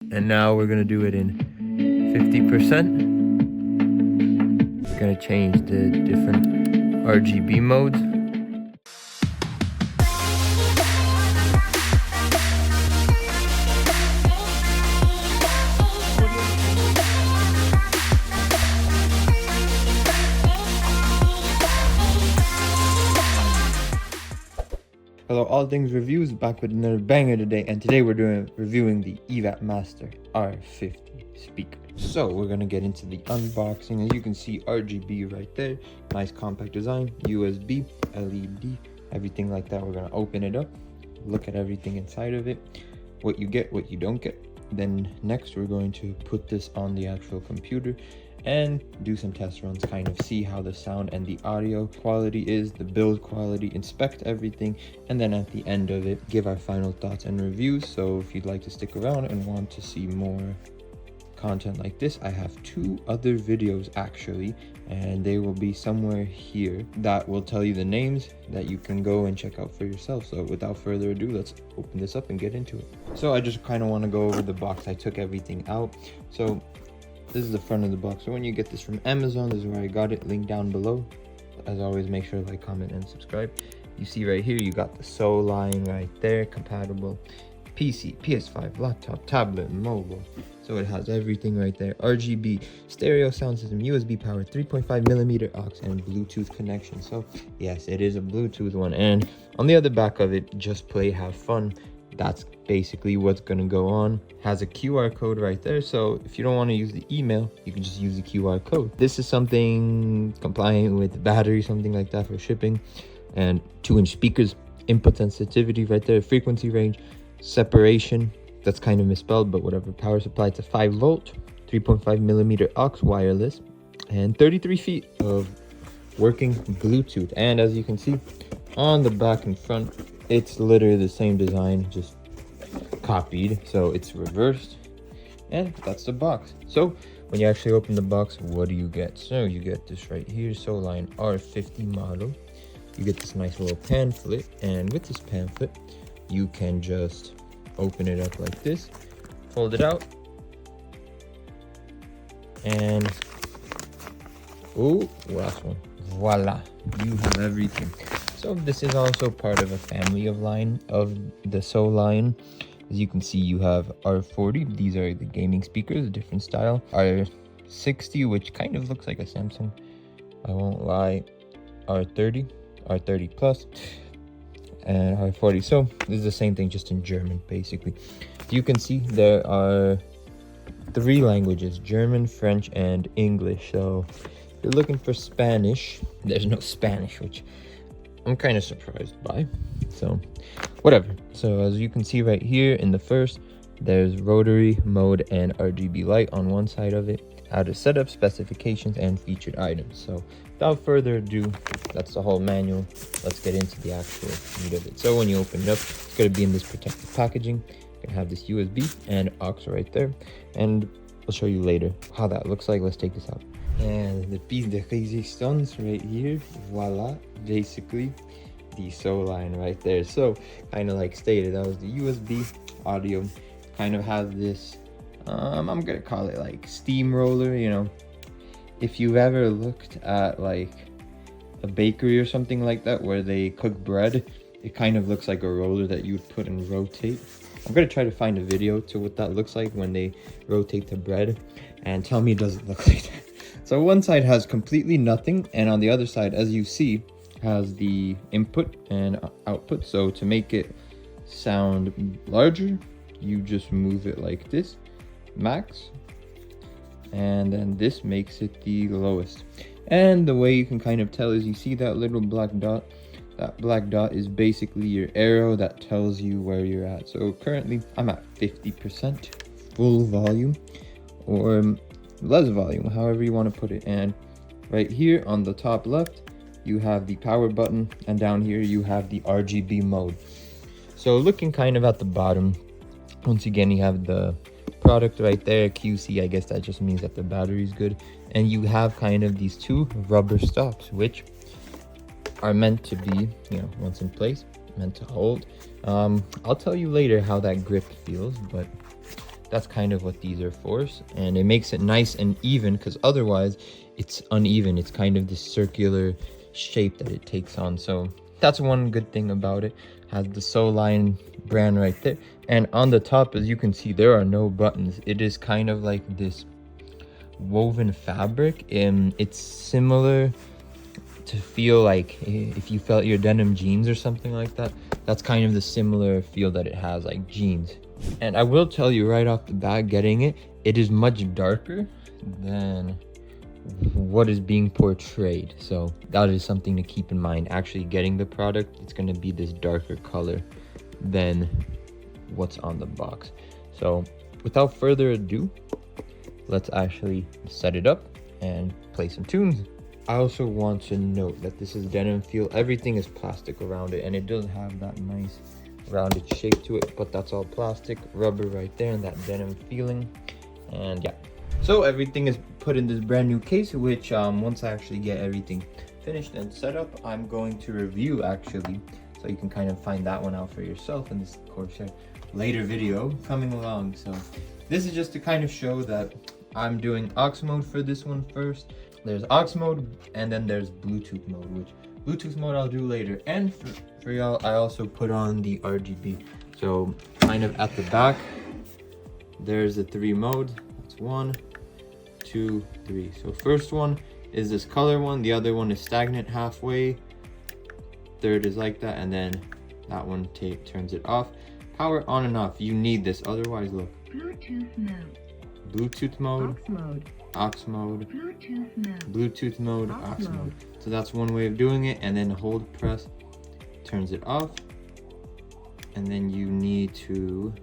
And now we're gonna do it in 50%. We're gonna change the different RGB modes. Hello, all things reviews, back with another banger today, and today we're reviewing the EVAT Master R50 speaker. So we're gonna get into the unboxing. As you can see, RGB right there, nice compact design, USB, LED, everything like that. We're gonna open it up, look at everything inside of it, what you get, what you don't get. Then next we're going to put this on the actual computer and do some test runs, kind of see how the sound and the audio quality is, the build quality, inspect everything, and then at the end of it give our final thoughts and reviews. So if you'd like to stick around and want to see more content like this, I have 2 other videos actually, and they will be somewhere here that will tell you the names that you can go and check out for yourself. So without further ado, let's open this up and get into it. So I just kind of want to go over the box. I took everything out. So this is the front of the box. So when you get this from Amazon, this is where I got it, link down below. As always, make sure to like, comment, and subscribe. You see right here, you got the SOULION right there, compatible PC, PS5, laptop, tablet, mobile. So it has everything right there. RGB, stereo sound system, USB power, 3.5mm aux and Bluetooth connection. So yes, it is a Bluetooth one. And on the other back of it, just play, have fun. That's basically what's going to go on. Has a QR code right there, so if you don't want to use the email, you can just use the QR code. This is something compliant with battery, something like that for shipping. And 2-inch speakers, input sensitivity right there, frequency range, separation, that's kind of misspelled, but whatever. Power supply to 5V, 3.5mm aux wireless, and 33 feet of working Bluetooth. And as you can see on the back and front, it's literally the same design, just copied. So it's reversed, and that's the box. So when you actually open the box, what do you get? So you get this right here, SOULION R50 model. You get this nice little pamphlet, and with this pamphlet, you can just open it up like this, fold it out, and oh, last one, voila, you have everything. So this is also part of a family of line of the SOULION. As you can see, you have R40. These are the gaming speakers, a different style. R60, which kind of looks like a Samsung, I won't lie. R30, R30 Plus, and R40. So this is the same thing, just in German, basically. You can see there are 3 languages: German, French, and English. So if you're looking for Spanish, there's no Spanish, which I'm kind of surprised by. So whatever. So as you can see right here in the first, there's rotary mode and RGB light on one side of it, how to set up, specifications, and featured items. So without further ado, that's the whole manual. Let's get into the actual meat of it. So when you open it up, it's going to be in this protective packaging. You're going to have this USB and aux right there, and I'll show you later how that looks like. Let's take this out. And the piece de résistance right here, voila, basically the SOULION right there. So kind of like stated, that was the USB audio. Kind of has this I'm gonna call it like steamroller. You know, if you've ever looked at like a bakery or something like that where they cook bread, it kind of looks like a roller that you would put and rotate. I'm gonna try to find a video to what that looks like when they rotate the bread, and tell me, does it look like that? So one side has completely nothing, and on the other side, as you see, has the input and output. So to make it sound larger, you just move it like this, max, and then this makes it the lowest. And the way you can kind of tell is, you see that little black dot? That black dot is basically your arrow that tells you where you're at. So currently I'm at 50% full volume, or less volume, however you want to put it. And right here on the top left, you have the power button, and down here you have the RGB mode. So looking kind of at the bottom, once again, you have the product right there, QC. I guess that just means that the battery is good. And you have kind of these 2 rubber stops, which are meant to be, you know, once in place, meant to hold. I'll tell you later how that grip feels, but that's kind of what these are for. And it makes it nice and even, because otherwise it's uneven. It's kind of this circular shape that it takes on. So that's one good thing about it. Has the SOULION brand right there. And on the top, as you can see, there are no buttons. It is kind of like this woven fabric, and it's similar to feel like if you felt your denim jeans or something like that. That's kind of the similar feel that it has, like jeans. And I will tell you right off the bat, getting it, it is much darker than what is being portrayed. So that is something to keep in mind. Actually getting the product, it's going to be this darker color than what's on the box. So without further ado, let's actually set it up and play some tunes. I also want to note that this is denim feel. Everything is plastic around it, and it does have that nice rounded shape to it, but that's all plastic, rubber right there, and that denim feeling. And yeah, so everything is put in this brand new case, which once I actually get everything finished and set up, I'm going to review actually, so you can kind of find that one out for yourself in this Corsair later video coming along. So this is just to kind of show that I'm doing aux mode for this one first. There's aux mode, and then there's Bluetooth mode, which Bluetooth mode I'll do later. And for y'all, I also put on the RGB. So kind of at the back, there's the 3 modes. That's 1, 2, 3. So first one is this color one. The other one is stagnant halfway. Third is like that, and then that one turns it off. Power on and off. You need this, otherwise look. Bluetooth mode. Bluetooth mode. Aux mode. Aux mode. Bluetooth mode. Bluetooth mode. Aux mode. So that's one way of doing it, and then hold press turns it off, and then you need to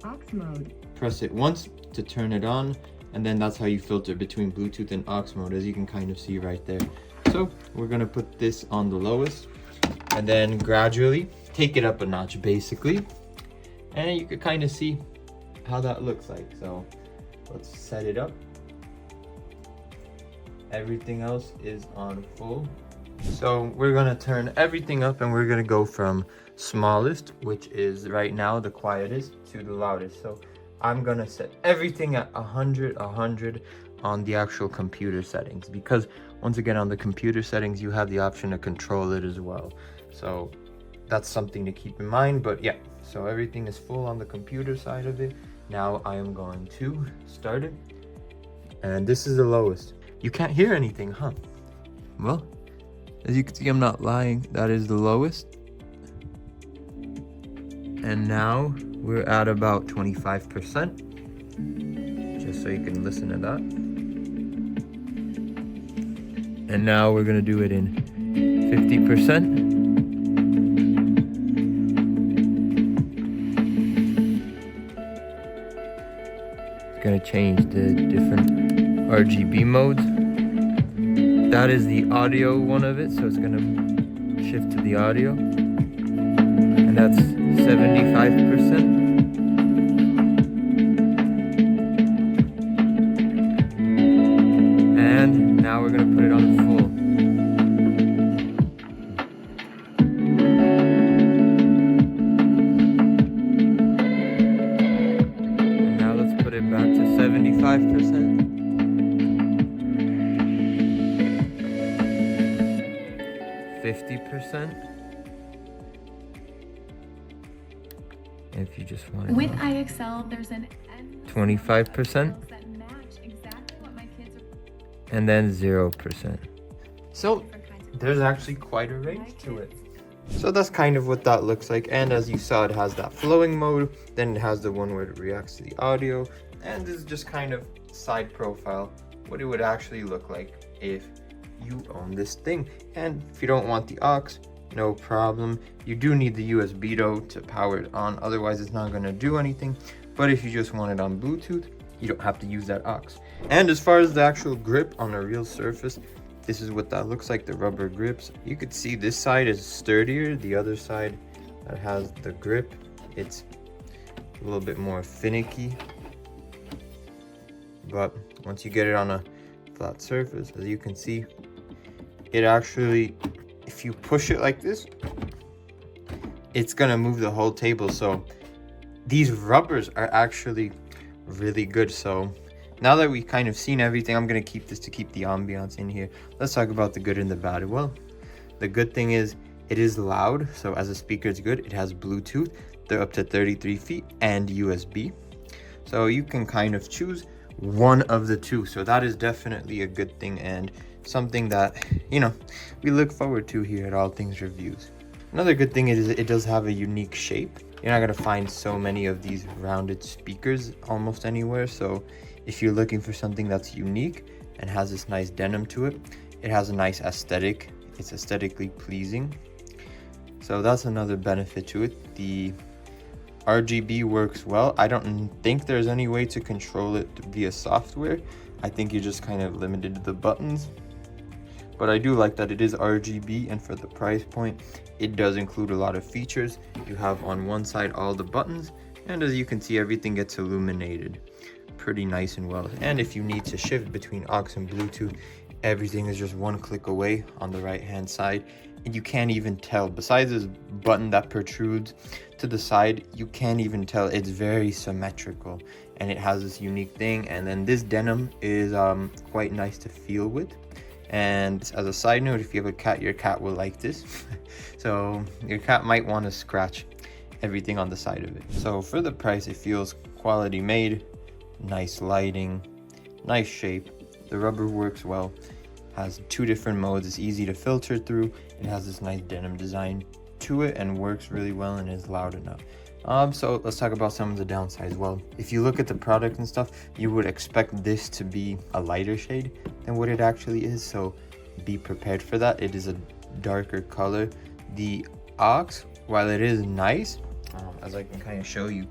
aux mode. Press it once to turn it on, and then that's how you filter between Bluetooth and aux mode, as you can kind of see right there. So we're gonna put this on the lowest, and then gradually take it up a notch basically, and you can kind of see how that looks like. So let's set it up. Everything else is on full. So we're gonna turn everything up, and we're gonna go from smallest, which is right now the quietest, to the loudest. So I'm gonna set everything at 100 on the actual computer settings, because once again on the computer settings you have the option to control it as well. So that's something to keep in mind. But yeah, so everything is full on the computer side of it. Now I am going to start it, and this is the lowest. You can't hear anything, huh? Well, as you can see, I'm not lying. That is the lowest. And now we're at about 25%, just so you can listen to that. And now we're gonna do it in 50%. Gonna change the different RGB modes. That is the audio one of it, so it's gonna shift to the audio, and that's 75%. And now we're gonna put it on full. And now let's put it back to 75%. 50%. If you just want it with IXL, there's an 25%, that match exactly what my kids are. and then 0%. So there's actually quite a range to it. So that's kind of what that looks like. And as you saw, it has that flowing mode, then it has the one where it reacts to the audio, and this is just kind of side profile what it would actually look like if you own this thing. And if you don't want the aux, no problem. You do need the USB though to power it on, otherwise it's not going to do anything. But if you just want it on Bluetooth, you don't have to use that aux. And as far as the actual grip on a real surface, this is what that looks like, the rubber grips. You could see this side is sturdier, the other side that has the grip, it's a little bit more finicky. But once you get it on a flat surface, as you can see, it actually, if you push it like this, it's gonna move the whole table. So these rubbers are actually really good. So now that we've kind of seen everything, I'm going to keep this to keep the ambiance in here. Let's talk about the good and the bad. Well, the good thing is it is loud. So as a speaker, it's good. It has Bluetooth. They're up to 33 feet and USB. So you can kind of choose one of the two. So that is definitely a good thing and something that, you know, we look forward to here at All Things Reviews. Another good thing is it does have a unique shape. You're not going to find so many of these rounded speakers almost anywhere. So if you're looking for something that's unique and has this nice denim to it, it has a nice aesthetic. It's aesthetically pleasing. So that's another benefit to it. The RGB works well. I don't think there's any way to control it via software. I think you're just kind of limited to the buttons. But I do like that it is RGB, and for the price point, it does include a lot of features. You have on one side all the buttons, and as you can see, everything gets illuminated pretty nice and well. And if you need to shift between aux and Bluetooth, everything is just one click away on the right hand side, and you can't even tell. Besides this button that protrudes to the side, you can't even tell. It's very symmetrical and it has this unique thing. And then this denim is quite nice to feel with. And as a side note, if you have a cat, your cat will like this. So your cat might want to scratch everything on the side of it. So for the price, it feels quality made, nice lighting, nice shape. The rubber works well, has 2 different modes. It's easy to filter through. It has this nice denim design to it and works really well and is loud enough. So let's talk about some of the downsides. Well, if you look at the product and stuff, you would expect this to be a lighter shade than what it actually is. So be prepared for that. It is a darker color. The aux, while it is nice, as I can kind of show you,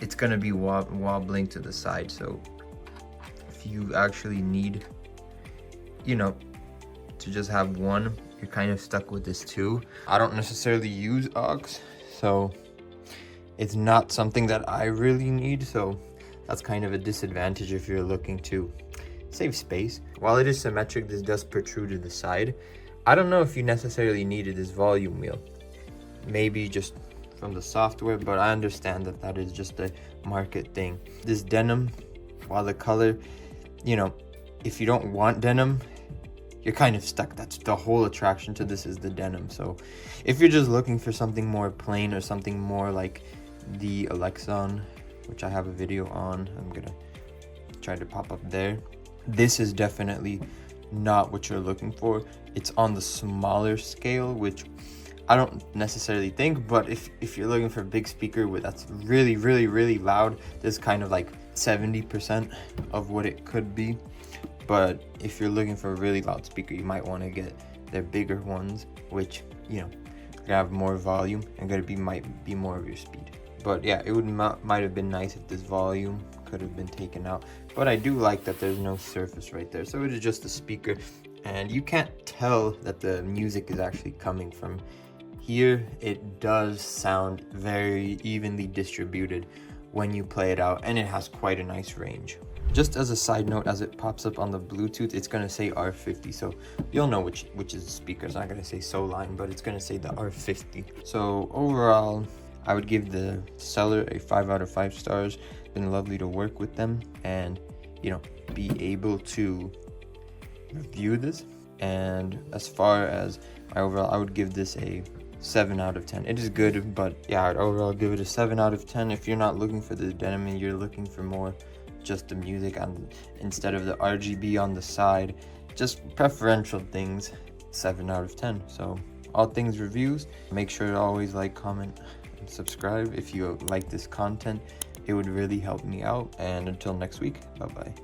it's going to be wobbling to the side. So if you actually need, you know, to just have one, you're kind of stuck with this too. I don't necessarily use aux, so it's not something that I really need. So that's kind of a disadvantage if you're looking to save space. While it is symmetric, this does protrude to the side. I don't know if you necessarily needed this volume wheel. Maybe just from the software, but I understand that that is just a market thing. This denim, while the color, you know, if you don't want denim, you're kind of stuck. That's the whole attraction to this, is the denim. So if you're just looking for something more plain or something more like the Alexon, which I have a video on, I'm gonna try to pop up there. This is definitely not what you're looking for. It's on the smaller scale, which I don't necessarily think, but if you're looking for a big speaker that's really, really, really loud, this is kind of like 70% of what it could be. But if you're looking for a really loud speaker, you might want to get their bigger ones, which, you know, gonna have more volume and might be more of your speed. But yeah, it might have been nice if this volume could have been taken out. But I do like that there's no surface right there. So it is just a speaker, and you can't tell that the music is actually coming from here. It does sound very evenly distributed when you play it out, and it has quite a nice range. Just as a side note, as it pops up on the Bluetooth, it's going to say R50, so you'll know which is the speaker. It's not going to say SOULION, but it's going to say the R50. So overall, I would give the seller a 5 out of 5 stars. Been lovely to work with them and, you know, be able to review this. And as far as my overall, I would give this a 7 out of 10. It is good, but yeah, I'd overall give it a 7 out of 10. If you're not looking for the denim and you're looking for more just the music instead of the RGB on the side, just preferential things, 7 out of 10. So All Things Reviews, make sure to always like, comment, and subscribe if you like this content. It would really help me out. And until next week, bye bye.